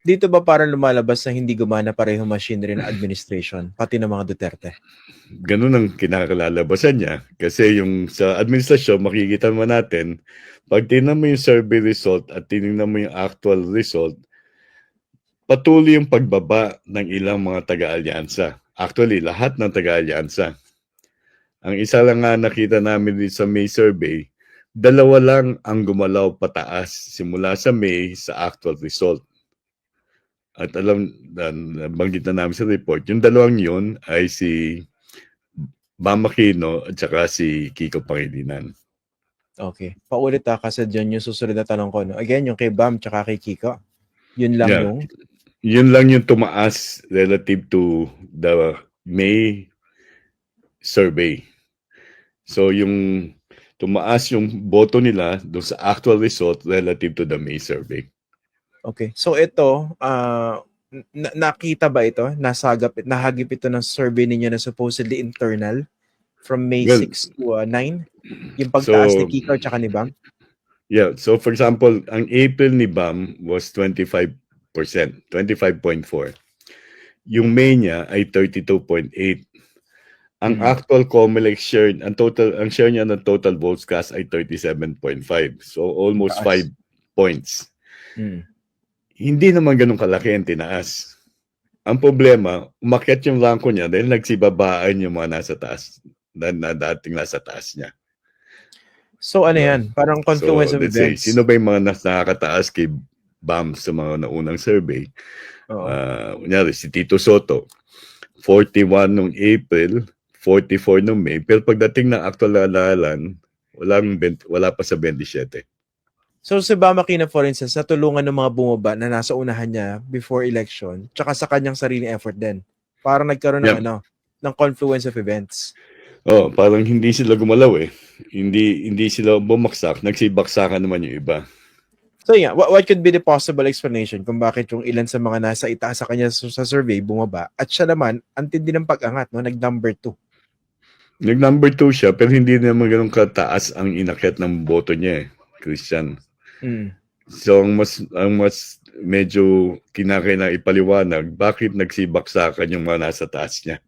Dito ba parang lumalabas na hindi gumana pareho machinery ng administration, pati ng mga Duterte? Ganun ang kinakalalabasan niya. Kasi yung sa administrasyon, makikita mo natin, pag tingnan mo yung survey result at tingnan mo yung actual result, patuloy yung pagbaba ng ilang mga taga-alyansa. Actually, lahat ng taga-alyansa. Ang isa lang nga nakita namin din sa May survey, dalawa lang ang gumalaw pataas simula sa May sa actual result. At alam, nabanggit na namin sa report, yung dalawang yun ay si Bam Aquino at saka si Kiko Pangilinan. Okay. Paulit kasi dyan yung susunod na tanong ko. No? Again, yung kay Bam tsaka kay Kiko. Yun lang Yeah. yung... Yun lang yung tumaas relative to the May survey. So yung tumaas yung boto nila doon sa actual result relative to the May survey. Okay. So ito, nakita ba ito? Nahagip ito ng survey ninyo na supposedly internal from May 6 to 9? Yung pagtaas ni Kiko tsaka ni Bam? Yeah. So for example, ang April ni Bam was 25%, 25.4. Yung May niya ay 32.8. Ang actual COMELEC share, ang share niya ng total votes cast ay 37.5. So almost 5 points. Hindi naman ganun kalaki ang tinaas. Ang problema, umakyat yung ranko niya dahil nagsibabaan yung mga nasa taas na dating nasa taas niya. So ano yan? Parang confluence of events. Sino ba yung mga nakakataas kay Bam sa mga naunang survey? Kunyari, si Tito Soto, 41 nung April, 44 nung May, pero pagdating ng actual halalan, wala pa sa 27. So si Bam Aquino, for instance, natulungan ng mga bumaba na nasa unahan niya before election, tsaka sa kanyang sariling effort din. Parang nagkaroon ng confluence of events. Parang hindi sila gumalaw eh. Hindi sila bumaksak, nagsibaksakan naman yung iba. So yeah, what could be the possible explanation kung bakit yung ilan sa mga nasa itaas sa kanya sa survey bumaba at siya naman ang tindi ng pag-angat, no, nag-number 2. Nag-number 2 siya pero hindi naman ganun kataas ang inakyat ng boto niya eh, Christian. So ang mas medyo kinakailangan ipaliwanag bakit nagsibaksakan yung mga nasa taas niya.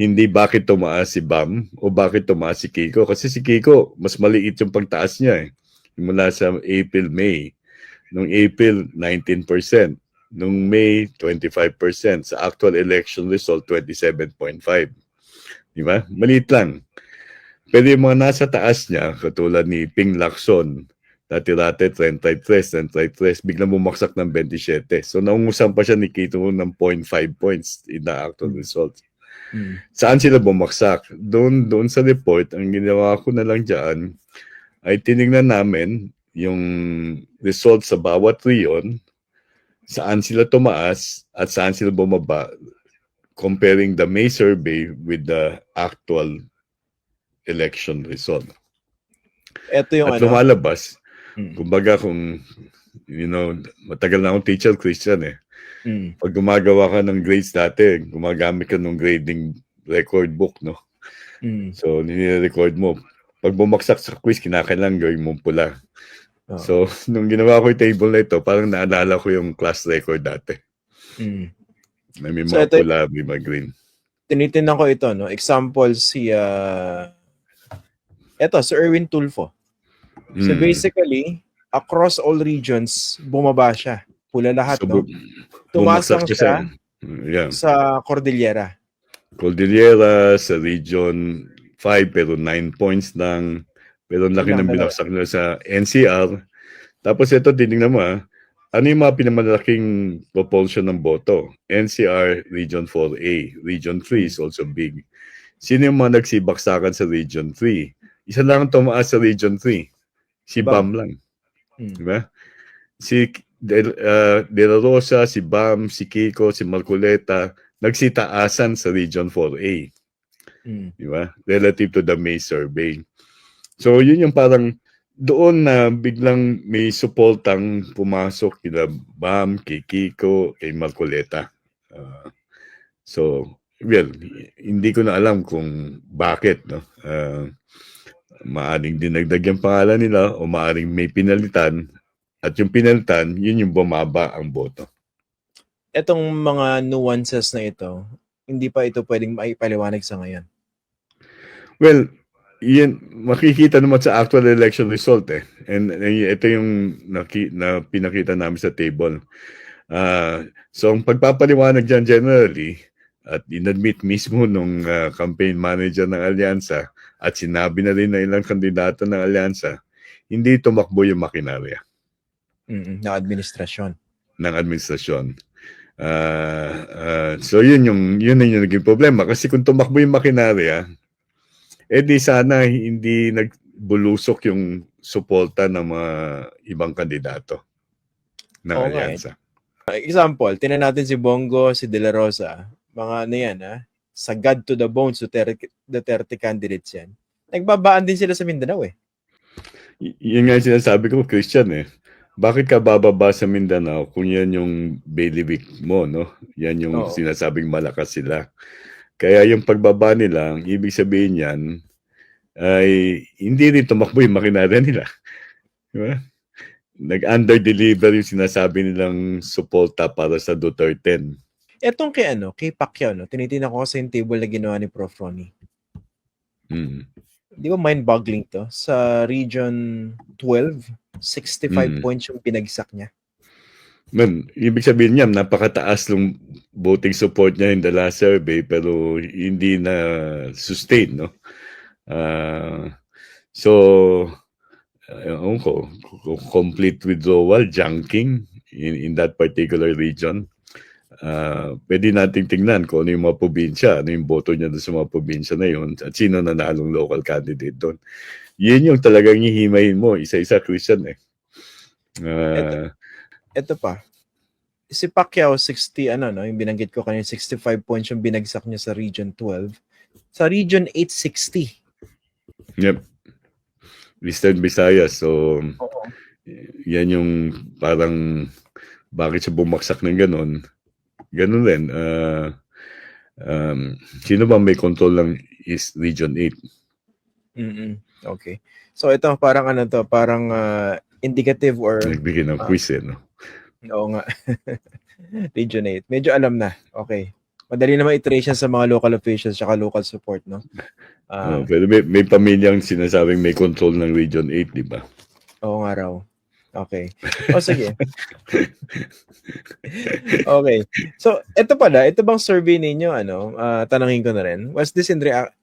Hindi bakit tumaas si Bam o bakit tumaas si Kiko. Kasi si Kiko, mas maliit yung pagtaas niya eh. Mula sa April, May. Nung April, 19%. Nung May, 25%. Sa actual election result, 27.5%. Di ba? Maliit lang. Pero yung mga nasa taas niya, katulad ni Ping Lacson, dati-dati 33, biglang bumaksak ng 27. So naungusan pa siya ni Kito ng 0.5 points in the actual result. Saan sila bumaksak? Doon sa report, ang ginawa ko na lang dyan ay tinignan namin yung result sa bawat region, saan sila tumaas at saan sila bumaba, comparing the May survey with the actual election result. Ito yung at lumalabas, kumbaga kung, matagal na akong teacher, Christian eh. Pag gumagawa ka ng grades dati, gumagamit ka ng grading record book, no? So, nire-record mo. Pag bumaksak sa quiz, kinakailangan gawin mong pula. So, nung ginawa ko yung table na ito, parang naalala ko yung class record dati. May mga pula, may mga green. Tinitingnan ko ito, no? Example, si Erwin Tulfo. So, basically, across all regions, bumaba siya. Pula lahat, no? Tumaas lang siya sa Cordillera. Sa Region 5, pero 9 points lang. Pero laki ng binaksak nila sa NCR. Tapos ito, tinignan mo ano yung mga pinamalaking propulsion ng boto? NCR, Region 4A. Region 3 is also big. Sino yung mga nagsibaksakan sa Region 3? Isa lang tumaas sa Region 3. Si Bam lang. Diba? Si De La Rosa, si Bam, si Kiko, si Marcoleta, nagsitaasan sa Region 4A. Diba? Relative to the May survey. So, yun yung parang doon na biglang may supportang pumasok kila Bam, kay Kiko, kay Marcoleta. Hindi ko na alam kung bakit, no? Maaring dinagdag yung pangalan nila o maaring may pinalitan. At yung pinalitan, yun yung bumaba ang boto. etong mga nuances na ito, hindi pa ito pwedeng maipaliwanag sa ngayon. Well, yan, makikita naman sa actual election result eh. And ito yung na pinakita namin sa table. So, ang pagpapaliwanag dyan generally, at inadmit mismo nung campaign manager ng alyansa at sinabi na rin na ilang kandidato ng alyansa, hindi tumakbo yung makinarya ng administrasyon. So, yun yung naging problema. Kasi kung tumakbo yung makinarya, di sana hindi nagbulusok yung suporta ng mga ibang kandidato ng alyansa. Example, tinan natin si Bongo, si De La Rosa, mga ano yan, sagad to the bones, Duterte candidates yan. Nagbabaan din sila sa Mindanao eh. Yun nga sinasabi ko, Christian eh. Bakit ka bababa sa Mindanao kung yan yung bailiwick mo, no? Yan yung sinasabing malakas sila. Kaya yung pagbaba nila, ang ibig sabihin yan, ay hindi rin tumakbo yung makinarya nila. Diba? Nag-under-deliver yung sinasabi nilang suporta para sa Duterte. Etong kay Pacquiao, no? Tinitingnan ko kasi yung table na ginawa ni Prof. Ronnie. Di ba mind-boggling to? Sa Region 12, 65 points yung pinagsak niya. Man, ibig sabihin niya, napakataas ng voting support niya in the last survey pero hindi na sustain, no? Complete withdrawal, junking in that particular region. Pwede nating tingnan kung ano yung mga probinsya, ano yung boto niya doon sa mga probinsya na yun, at sino nanalong local candidate doon. Yun yung talagang hihimayin mo, isa-isa, Christian eh. Ito pa. Si Pacquiao, 60, yung binanggit ko kanina, 65 points yung binagsak niya sa Region 12. Sa Region 8, 60. Yep. Eastern Visayas. So, yan yung parang bakit siya bumaksak ng ganun. Ganun rin. Sino ba may control ng East Region 8? Okay. So, ito parang parang indicative or... Nagbigay ng quiz no? Oo nga. Region 8. Medyo alam na. Okay. Madali naman iteration sa mga local officials at local support, no? Pero may pamilyang sinasabing may control ng Region 8, di ba? Oo nga raw. Okay. Sige. Okay. So, ito bang survey ninyo, tanongin ko na rin. Was this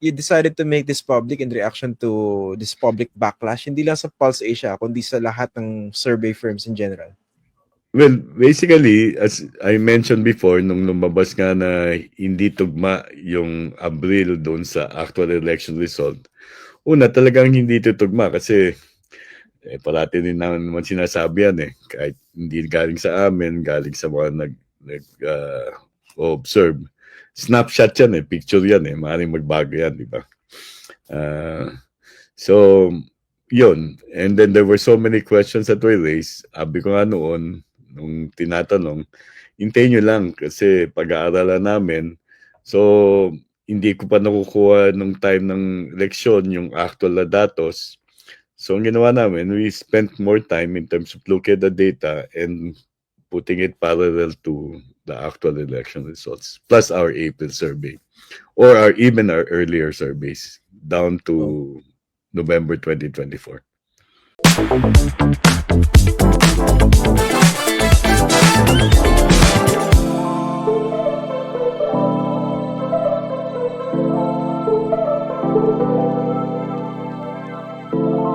you decided to make this public in reaction to this public backlash, hindi lang sa Pulse Asia, kundi sa lahat ng survey firms in general? Well, basically, as I mentioned before, nung lumabas nga na hindi tugma yung Abril doon sa actual election result, una talagang hindi tugma kasi parati din naman sinasabi yan kahit hindi galing sa amin, galing sa mga nag-observe. Snapshot yan picture yan maaaring magbago yan, di ba? So, yun. And then there were so many questions that were raised. Sabi ko nga noon, nung tinatanong, hintayin nyo lang kasi pag-aaralan namin. So, hindi ko pa nakukuha nung time ng eleksyon yung actual na datos. So, ang ginawa namin, we spent more time in terms of looking at the data and putting it parallel to the actual election results, plus our April survey, or even our earlier surveys, down to November 2024.